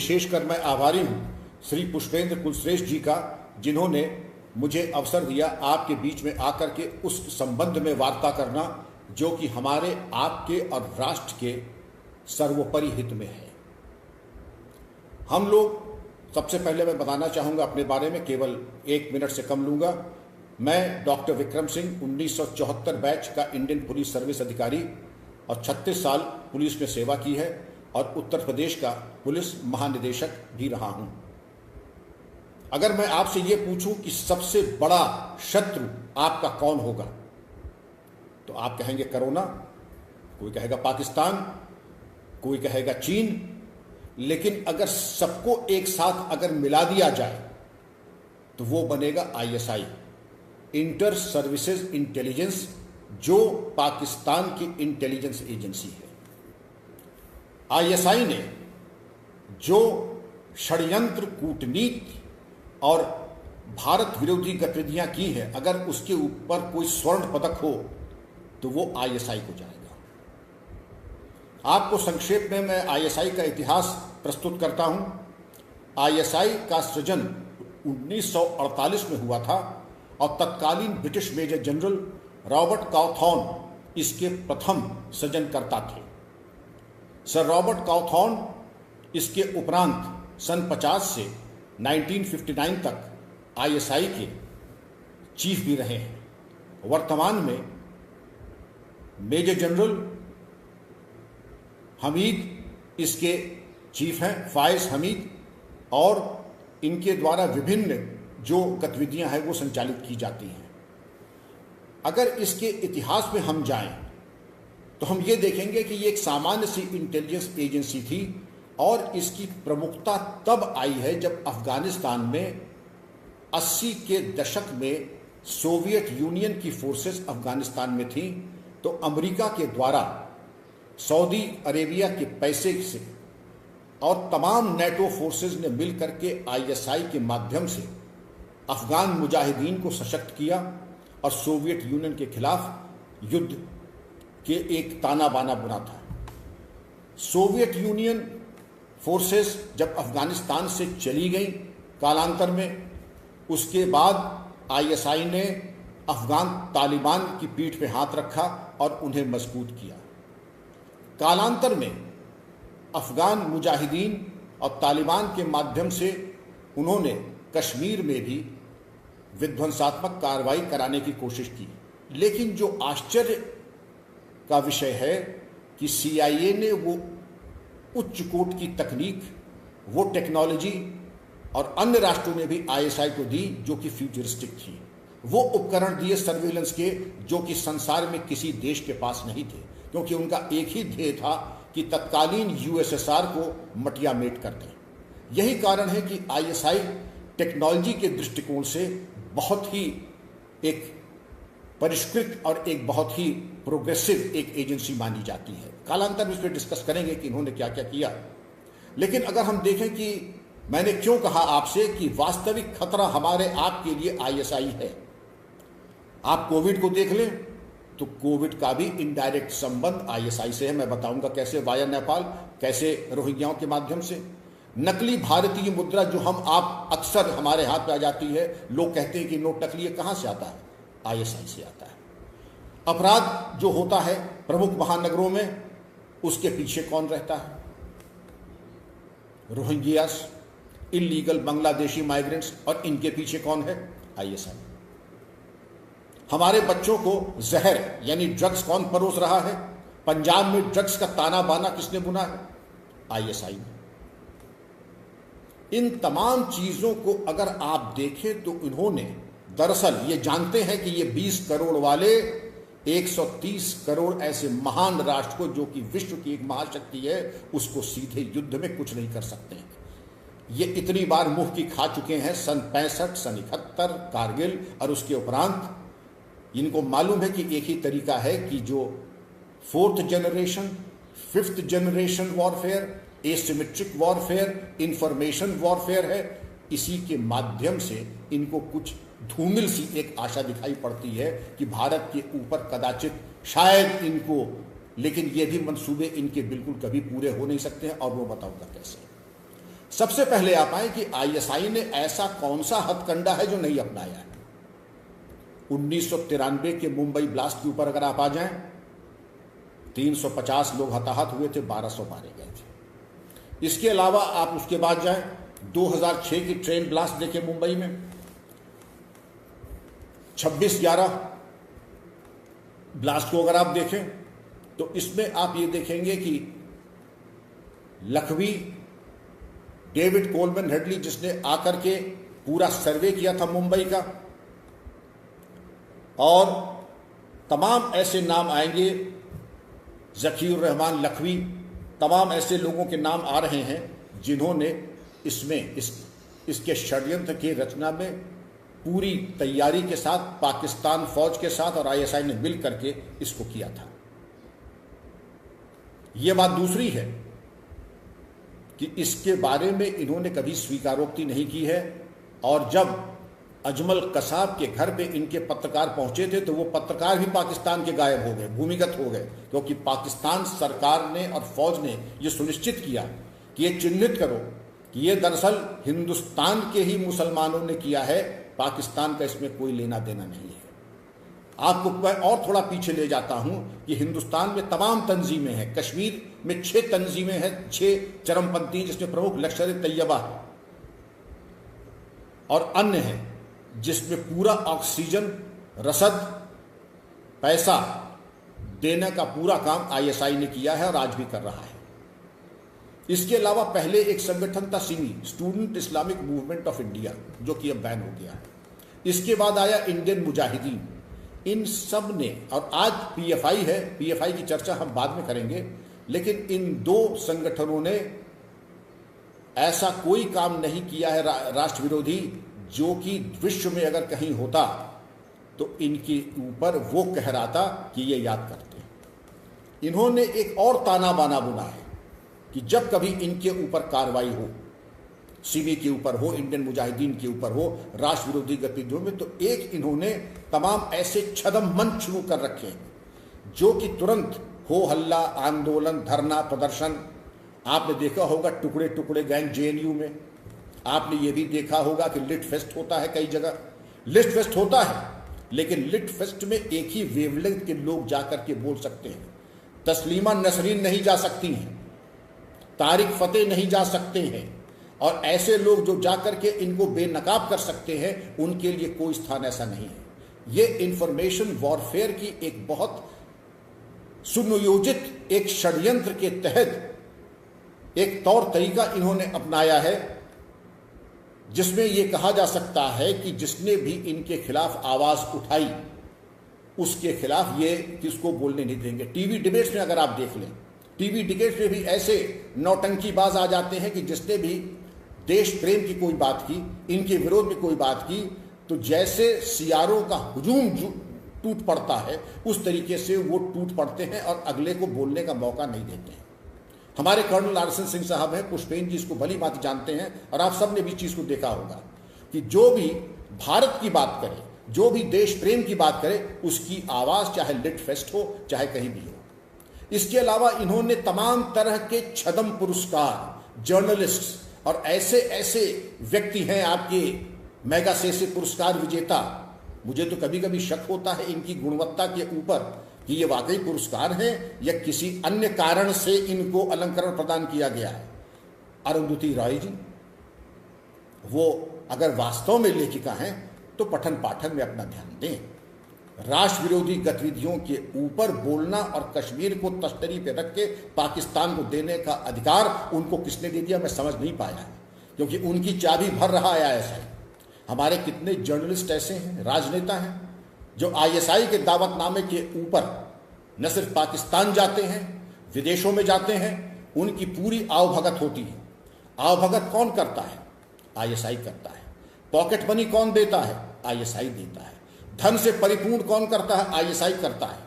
विशेषकर मैं आभारी हूँ श्री पुष्पेंद्र कुलश्रेष्ठ जी का, जिन्होंने मुझे अवसर दिया आपके बीच में आकर के उस संबंध में वार्ता करना जो कि हमारे आपके और राष्ट्र के सर्वोपरि हित में है। हम लोग, सबसे पहले मैं बताना चाहूँगा अपने बारे में, केवल 1 मिनट से कम लूँगा। मैं डॉक्टर विक्रम सिंह 1974 बैच का इंडियन पुलिस सर्विस अधिकारी और 36 साल पुलिस में सेवा की है और उत्तर प्रदेश का पुलिस महानिदेशक भी रहा हूँ। अगर मैं आपसे ये पूछूं कि सबसे बड़ा शत्रु आपका कौन होगा, तो आप कहेंगे कोरोना, कोई कहेगा पाकिस्तान, कोई कहेगा चीन। लेकिन अगर सबको एक साथ अगर मिला दिया जाए तो वो बनेगा ISI, इंटर सर्विसेज इंटेलिजेंस, जो पाकिस्तान की इंटेलिजेंस एजेंसी है। ISI ने जो षड्यंत्र, कूटनीति और भारत विरोधी गतिविधियां की हैं, अगर उसके ऊपर कोई स्वर्ण पदक हो तो वो ISI को जाएगा। आपको संक्षेप में मैं ISI का इतिहास प्रस्तुत करता हूं। ISI का सृजन 1948 में हुआ था और तत्कालीन ब्रिटिश मेजर जनरल रॉबर्ट काउथॉर्न इसके प्रथम सृजनकर्ता थे। सर रॉबर्ट काउथॉर्न इसके उपरांत सन 50 से 1959 तक ISI के चीफ भी रहे हैं। वर्तमान में मेजर जनरल हमीद इसके चीफ हैं, फायज हमीद, और इनके द्वारा विभिन्न जो गतिविधियां हैं वो संचालित की जाती हैं। अगर इसके इतिहास में हम जाएं तो हम ये देखेंगे कि ये एक सामान्य सी इंटेलिजेंस एजेंसी थी और इसकी प्रमुखता तब आई है जब अफगानिस्तान में 80 के दशक में सोवियत यूनियन की फोर्सेस अफगानिस्तान में थी, तो अमेरिका के द्वारा सऊदी अरेबिया के पैसे से और तमाम नेटो फोर्सेस ने मिलकर के ISI के माध्यम से अफगान मुजाहिदीन को सशक्त किया और सोवियत यूनियन के खिलाफ युद्ध के एक ताना बाना बुना था। सोवियत यूनियन फोर्सेस जब अफगानिस्तान से चली गई कालांतर में, उसके बाद ISI ने अफगान तालिबान की पीठ पे हाथ रखा और उन्हें मजबूत किया। कालांतर में अफगान मुजाहिदीन और तालिबान के माध्यम से उन्होंने कश्मीर में भी विध्वंसात्मक कार्रवाई कराने की कोशिश की। लेकिन जो आश्चर्य का विषय है कि CIA ने वो उच्च कोट की तकनीक, वो टेक्नोलॉजी और अन्य राष्ट्रों ने भी ISI को दी जो कि फ्यूचरिस्टिक थी। वो उपकरण दिए सर्विलेंस के जो कि संसार में किसी देश के पास नहीं थे, क्योंकि उनका एक ही ध्येय था कि तत्कालीन USSR को मटियामेट कर दें। यही कारण है कि ISI टेक्नोलॉजी के दृष्टिकोण से बहुत ही एक परिष्कृत और एक बहुत ही प्रोग्रेसिव एक एजेंसी मानी जाती है। कालांतर में इस पर डिस्कस करेंगे कि इन्होंने क्या क्या किया। लेकिन अगर हम देखें कि मैंने क्यों कहा आपसे कि वास्तविक खतरा हमारे आपके लिए ISI है। आप कोविड को देख लें तो कोविड का भी इनडायरेक्ट संबंध ISI से है। मैं बताऊंगा कैसे, वाया नेपाल, कैसे रोहिंग्याओं के माध्यम से। नकली भारतीय मुद्रा जो हम आप अक्सर हमारे हाथ में आ जाती है, लोग कहते हैं कि नोट नकली है, कहां से आता है? ISI से आता है। अपराध जो होता है प्रमुख महानगरों में, उसके पीछे कौन रहता है? रोहिंग्यास, इलीगल बांग्लादेशी माइग्रेंट्स, और इनके पीछे कौन है? ISI। हमारे बच्चों को जहर यानी ड्रग्स कौन परोस रहा है? पंजाब में ड्रग्स का ताना बाना किसने बुना है? ISI ने। इन तमाम चीजों को अगर आप देखें तो इन्होंने दरअसल ये जानते हैं कि ये 20 करोड़ वाले 130 करोड़ ऐसे महान राष्ट्र को, जो कि विश्व की एक महाशक्ति है, उसको सीधे युद्ध में कुछ नहीं कर सकते हैं। ये इतनी बार मुंह की खा चुके हैं, सन 65, सन 71, कारगिल, और उसके उपरांत इनको मालूम है कि एक ही तरीका है कि जो 4th generation, 5th generation warfare, asymmetric warfare, information warfare है, इसी के माध्यम से इनको कुछ धूमिल सी एक आशा दिखाई पड़ती है कि भारत के ऊपर कदाचित शायद इनको, लेकिन ये भी मंसूबे इनके बिल्कुल कभी पूरे हो नहीं सकते हैं, और वो बताऊंगा कैसे। सबसे पहले आप आए कि आईएसआई ने ऐसा कौन सा हथकंडा है जो नहीं अपनाया है। 1993 के मुंबई ब्लास्ट के ऊपर अगर आप आ जाएं, 350 लोग हताहत हुए थे, 1200 मारे गए थे। इसके अलावा आप उसके बाद जाएं, 2006 की ट्रेन ब्लास्ट देखें मुंबई में, 26/11 ब्लास्ट को अगर आप देखें तो इसमें आप ये देखेंगे कि लखवी, डेविड कोलमैन हेडली जिसने आकर के पूरा सर्वे किया था मुंबई का, और तमाम ऐसे नाम आएंगे, ज़कीर रहमान लखवी, तमाम ऐसे लोगों के नाम आ रहे हैं जिन्होंने इसमें इसके षड्यंत्र की रचना में पूरी तैयारी के साथ पाकिस्तान फौज के साथ और आईएसआई ने मिल करके इसको किया था। यह बात दूसरी है कि इसके बारे में इन्होंने कभी स्वीकारोक्ति नहीं की है, और जब अजमल कसाब के घर पे इनके पत्रकार पहुंचे थे तो वो पत्रकार भी पाकिस्तान के गायब हो गए, भूमिगत हो गए, क्योंकि पाकिस्तान सरकार ने और फौज ने ये सुनिश्चित किया कि ये चिन्हित करो कि ये दरअसल हिंदुस्तान के ही मुसलमानों ने किया है, पाकिस्तान का इसमें कोई लेना देना नहीं है। आपको मैं और थोड़ा पीछे ले जाता हूं कि हिंदुस्तान में तमाम तंजीमें हैं, कश्मीर में 6 तंजीमें हैं, 6 चरमपंथी, जिसमें प्रमुख लश्कर-ए-तैयबा है और अन्य हैं, जिसमें पूरा ऑक्सीजन, रसद, पैसा देने का पूरा काम आईएसआई ने किया है और आज भी कर रहा है। इसके अलावा पहले एक संगठन था Simi, student Islamic movement of India, जो कि अब बैन हो गया है। इसके बाद आया इंडियन मुजाहिदीन। इन सब ने, और आज पीएफआई है, पीएफआई की चर्चा हम बाद में करेंगे, लेकिन इन 2 संगठनों ने ऐसा कोई काम नहीं किया है राष्ट्र विरोधी जो कि विश्व में अगर कहीं होता तो इनके ऊपर वो कहराता कि ये याद करते हैं। इन्होंने एक और ताना बाना बुना है कि जब कभी इनके ऊपर कार्रवाई हो, सीमी के ऊपर हो, इंडियन मुजाहिदीन के ऊपर हो, राष्ट्र विरोधी गतिविधियों में, तो एक इन्होंने तमाम ऐसे छदम मंच शुरू कर रखे हैं जो कि तुरंत हो हल्ला, आंदोलन, धरना, प्रदर्शन। आपने देखा होगा टुकड़े टुकड़े गैंग जेएनयू में, आपने ये भी देखा होगा कि लिट फेस्ट होता है कई जगह। लिट फेस्ट होता है, लेकिन लिट फेस्ट में एक ही वेवलेंथ के लोग जाकर के बोल सकते हैं। तस्लीमा नसरीन नहीं जा सकती हैं, तारिक फतेह नहीं जा सकते हैं, और ऐसे लोग जो जाकर के इनको बेनकाब कर सकते हैं, उनके लिए कोई स्थान ऐसा नहीं है। ये इंफॉर्मेशन वॉरफेयर की एक बहुत सुनियोजित एक षड्यंत्र के तहत एक तौर तरीका इन्होंने अपनाया है, जिसमें यह कहा जा सकता है कि जिसने भी इनके खिलाफ आवाज उठाई उसके खिलाफ ये किसको बोलने नहीं देंगे। टीवी डिबेट्स में अगर आप देख लें, टीवी डिबेट्स में भी ऐसे नौटंकीबाज आ जाते हैं कि जिसने भी देश प्रेम की कोई बात की, इनके विरोध में कोई बात की, तो जैसे सियारों का हुजूम टूट पड़ता है उस तरीके से वो टूट पड़ते हैं और अगले को बोलने का मौका नहीं देते हैं। हमारे कर्नल आरएसएन सिंह साहब हैं, पुष्पेन जी इसको भली बात जानते हैं, और आप सब ने भी चीज़ को देखा होगा कि जो भी भारत की बात करे, जो भी देश प्रेम की बात करे, उसकी आवाज़ चाहे लिट फेस्ट हो, चाहे कहीं भी हो। इसके अलावा इन्होंने तमाम तरह के छदम पुरस्कार, जर्नलिस्ट और ऐसे ऐसे व्यक्ति हैं आपके मेगा से पुरस्कार विजेता, मुझे तो कभी कभी शक होता है इनकी गुणवत्ता के ऊपर कि ये वाकई पुरस्कार हैं या किसी अन्य कारण से इनको अलंकरण प्रदान किया गया है। अरुंधति रॉय जी, वो अगर वास्तव में लेखिका हैं तो पठन पाठन में अपना ध्यान दें। राष्ट्र विरोधी गतिविधियों के ऊपर बोलना और कश्मीर को तश्तरी पे रख के पाकिस्तान को देने का अधिकार उनको किसने दे दिया, मैं समझ नहीं पाया है, क्योंकि उनकी चाबी भर रहा है आईएसआई। हमारे कितने जर्नलिस्ट ऐसे हैं, राजनेता हैं, जो आईएसआई के दावतनामे के ऊपर न सिर्फ पाकिस्तान जाते हैं, विदेशों में जाते हैं, उनकी पूरी आवभगत होती है। आवभगत कौन करता है? आईएसआई करता है। पॉकेट मनी कौन देता है? आईएसआई देता है। धन से परिपूर्ण कौन करता है? आईएसआई करता है।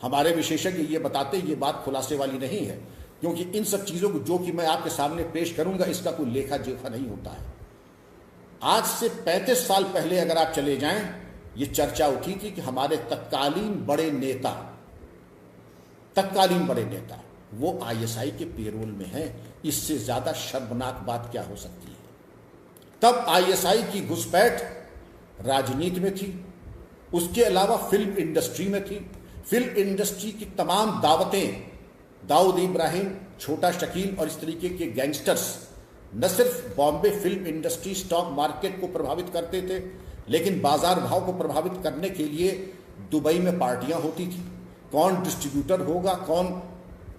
हमारे विशेषज्ञ ये बताते ये बात खुलासे वाली नहीं है, क्योंकि इन सब चीज़ों को जो कि मैं आपके सामने पेश करूंगा इसका कोई लेखा जोखा नहीं होता है। आज से 35 साल पहले अगर आप चले जाएं, ये चर्चा उठी थी कि हमारे तत्कालीन बड़े नेता वो आईएसआई के पेरोल में हैं, इससे ज़्यादा शर्मनाक बात क्या हो सकती है। तब आईएसआई की घुसपैठ राजनीति में थी, उसके अलावा फिल्म इंडस्ट्री में थी। फिल्म इंडस्ट्री की तमाम दावतें दाऊद इब्राहिम, छोटा शकील और इस तरीके के गैंगस्टर्स न सिर्फ Bombay film industry stock market को प्रभावित करते थे, लेकिन बाजार भाव को प्रभावित करने के लिए दुबई में पार्टियां होती थी। कौन डिस्ट्रीब्यूटर होगा, कौन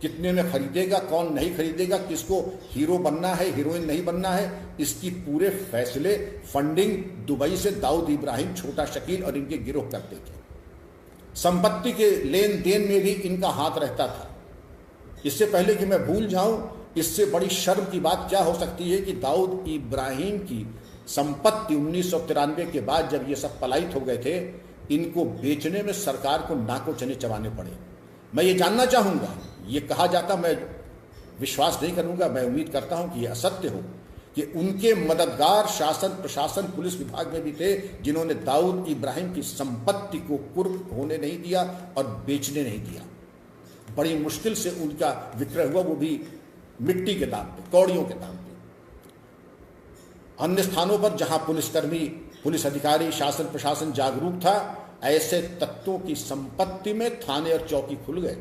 कितने में खरीदेगा, कौन नहीं खरीदेगा, किसको हीरो बनना है, हीरोइन नहीं बनना है, इसकी पूरे फैसले फंडिंग दुबई से दाऊद इब्राहिम, छोटा शकील और इनके गिरोह करते थे। संपत्ति के लेन देन में भी इनका हाथ रहता था। इससे पहले कि मैं भूल जाऊं, इससे बड़ी शर्म की बात क्या हो सकती है कि दाऊद इब्राहिम की संपत्ति 1993 के बाद जब ये सब पलायित हो गए थे, इनको बेचने में सरकार को नाको चने चबाने पड़े। मैं ये जानना चाहूँगा, ये कहा जाता, मैं विश्वास नहीं करूँगा, मैं उम्मीद करता हूँ कि ये असत्य हो, कि उनके मददगार शासन, प्रशासन, पुलिस विभाग में भी थे जिन्होंने दाऊद इब्राहिम की संपत्ति को कुर्क होने नहीं दिया और बेचने नहीं दिया। बड़ी मुश्किल से उनका विक्रय हुआ, वो भी मिट्टी के दाम पे, कौड़ियों के दाम पे। अन्य स्थानों पर जहां पुलिसकर्मी, पुलिस अधिकारी, शासन प्रशासन जागरूक था, ऐसे तत्वों की संपत्ति में थाने और चौकी खुल गए।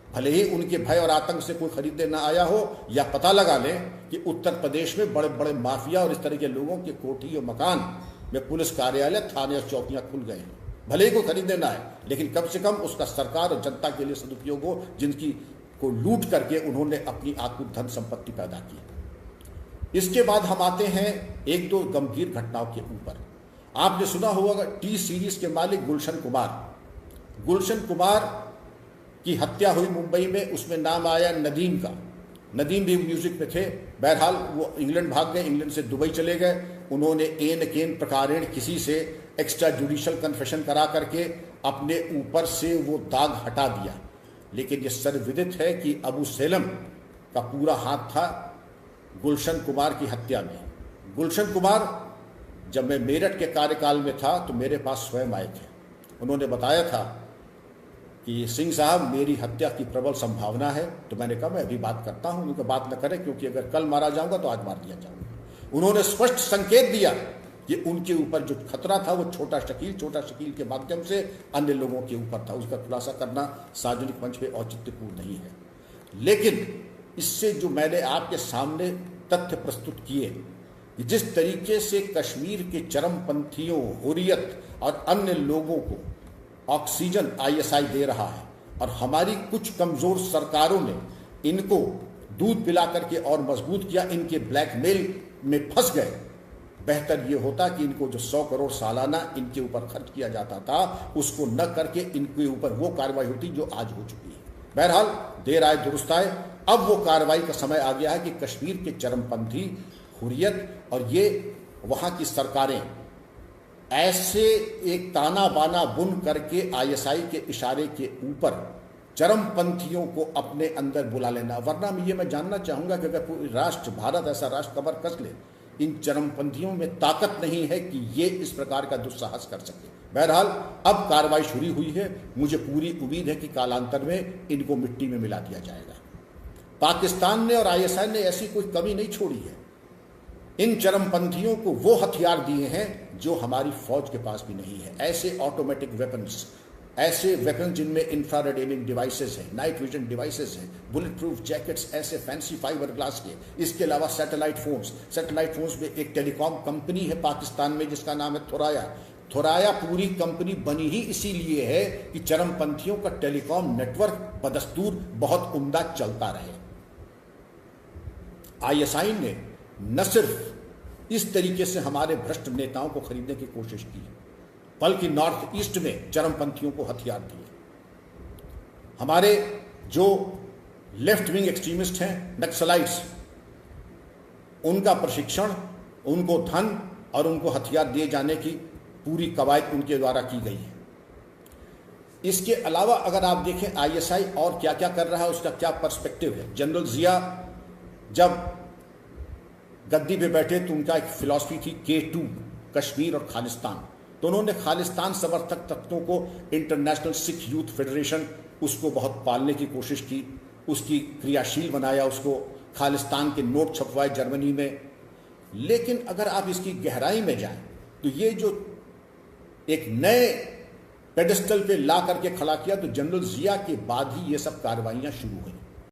भले ही उनके भय और आतंक से कोई खरीदने ना आया हो, या पता लगा लें कि उत्तर प्रदेश में बड़े बड़े माफिया और इस तरह के लोगों के कोठी और मकान में पुलिस कार्यालय, थाने और चौकियां खुल गए हैं। भले ही कोई खरीदने ना आए, लेकिन कम से कम उसका सरकार और जनता के लिए सदुपयोग हो, जिनकी को लूट करके उन्होंने अपनी आकुल धन संपत्ति पैदा की। इसके बाद हम आते हैं एक दो गंभीर घटनाओं के ऊपर। आपने सुना होगा टी सीरीज के मालिक गुलशन कुमार की हत्या हुई मुंबई में। उसमें नाम आया नदीम का। नदीम भी म्यूजिक में थे। बहरहाल वो इंग्लैंड भाग गए, इंग्लैंड से दुबई चले गए। उन्होंने एन केन प्रकारेण किसी से एक्स्ट्रा जुडिशल कन्फेशन करा करके अपने ऊपर से वो दाग हटा दिया। लेकिन ये सर्वविदित है कि अबू सेलम का पूरा हाथ था गुलशन कुमार की हत्या में। गुलशन कुमार, जब मैं मेरठ के कार्यकाल में था तो मेरे पास स्वयं आए थे। उन्होंने बताया था कि सिंह साहब, मेरी हत्या की प्रबल संभावना है। तो मैंने कहा मैं अभी बात करता हूं, उनका बात न करें, क्योंकि अगर कल मारा जाऊंगा तो आज मार दिया जाऊंगा। उन्होंने स्पष्ट संकेत दिया कि उनके ऊपर जो खतरा था वो छोटा शकील के माध्यम से अन्य लोगों के ऊपर था। उसका खुलासा करना सार्वजनिक मंच पे औचित्यपूर्ण नहीं है। लेकिन इससे जो मैंने आपके सामने तथ्य प्रस्तुत किए, जिस तरीके से कश्मीर के चरमपंथियों, हुर्रियत और अन्य लोगों को ऑक्सीजन आईएसआई दे रहा है, और हमारी कुछ कमजोर सरकारों ने इनको दूध पिला करके और मजबूत किया, इनके ब्लैकमेल में फंस गए। बेहतर ये होता कि इनको जो 100 करोड़ सालाना इनके ऊपर खर्च किया जाता था, उसको न करके इनके ऊपर वो कार्रवाई होती जो आज हो चुकी है। बहरहाल देर आए दुरुस्त आए। अब वो कार्रवाई का समय आ गया है कि कश्मीर के चरमपंथी, हुर्रियत और ये वहाँ की सरकारें ऐसे एक ताना बाना बुन करके आईएसआई के इशारे के ऊपर चरमपंथियों को अपने अंदर बुला लेना। वरना मैं जानना चाहूँगा कि अगर पूरी राष्ट्र, भारत ऐसा राष्ट्र कमर कस ले, इन चरमपंथियों में ताकत नहीं है कि ये इस प्रकार का दुस्साहस कर सके। बहरहाल अब कार्रवाई शुरू हुई है। मुझे पूरी उम्मीद है कि कालांतर में इनको मिट्टी में मिला दिया जाएगा। पाकिस्तान ने और आईएसआई ने ऐसी कोई कमी नहीं छोड़ी है। इन चरमपंथियों को वो हथियार दिए हैं जो हमारी फौज के पास भी नहीं है। ऐसे ऑटोमेटिक वेपन्स, ऐसे वेपन जिनमें इंफ्रारेड एमिंग डिवाइसेस हैं, नाइट विजन डिवाइसेस हैं, बुलेट प्रूफ जैकेट्स, ऐसे फैंसी फाइबर ग्लास के। इसके अलावा सैटेलाइट फोन्स में एक टेलीकॉम कंपनी है पाकिस्तान में जिसका नाम है थोराया। पूरी कंपनी बनी ही इसीलिए है कि चरमपंथियों का टेलीकॉम नेटवर्क बदस्तूर बहुत उम्दा चलता रहे। आईएसआई ने न सिर्फ इस तरीके से हमारे भ्रष्ट नेताओं को खरीदने की कोशिश की, बल्कि नॉर्थ ईस्ट में चरमपंथियों को हथियार दिए। हमारे जो लेफ्ट विंग एक्सट्रीमिस्ट हैं, नक्सलाइट्स, उनका प्रशिक्षण, उनको धन और उनको हथियार दिए जाने की पूरी कवायद उनके द्वारा की गई है। इसके अलावा अगर आप देखें आईएसआई और क्या क्या कर रहा है, उसका क्या पर्सपेक्टिव है। जनरल जिया जब गद्दी पे बैठे तो उनका एक फिलॉसफी थी K2, कश्मीर और खालिस्तान। तो उन्होंने खालिस्तान समर्थक तत्वों को इंटरनेशनल सिख यूथ फेडरेशन, उसको बहुत पालने की कोशिश की, उसकी क्रियाशील बनाया उसको, खालिस्तान के नोट छपवाए जर्मनी में। लेकिन अगर आप इसकी गहराई में जाएं तो ये जो एक नए पेडेस्टल पे ला करके खड़ा किया तो जनरल जिया के बाद ही ये सब कार्रवाइयां शुरू हुई।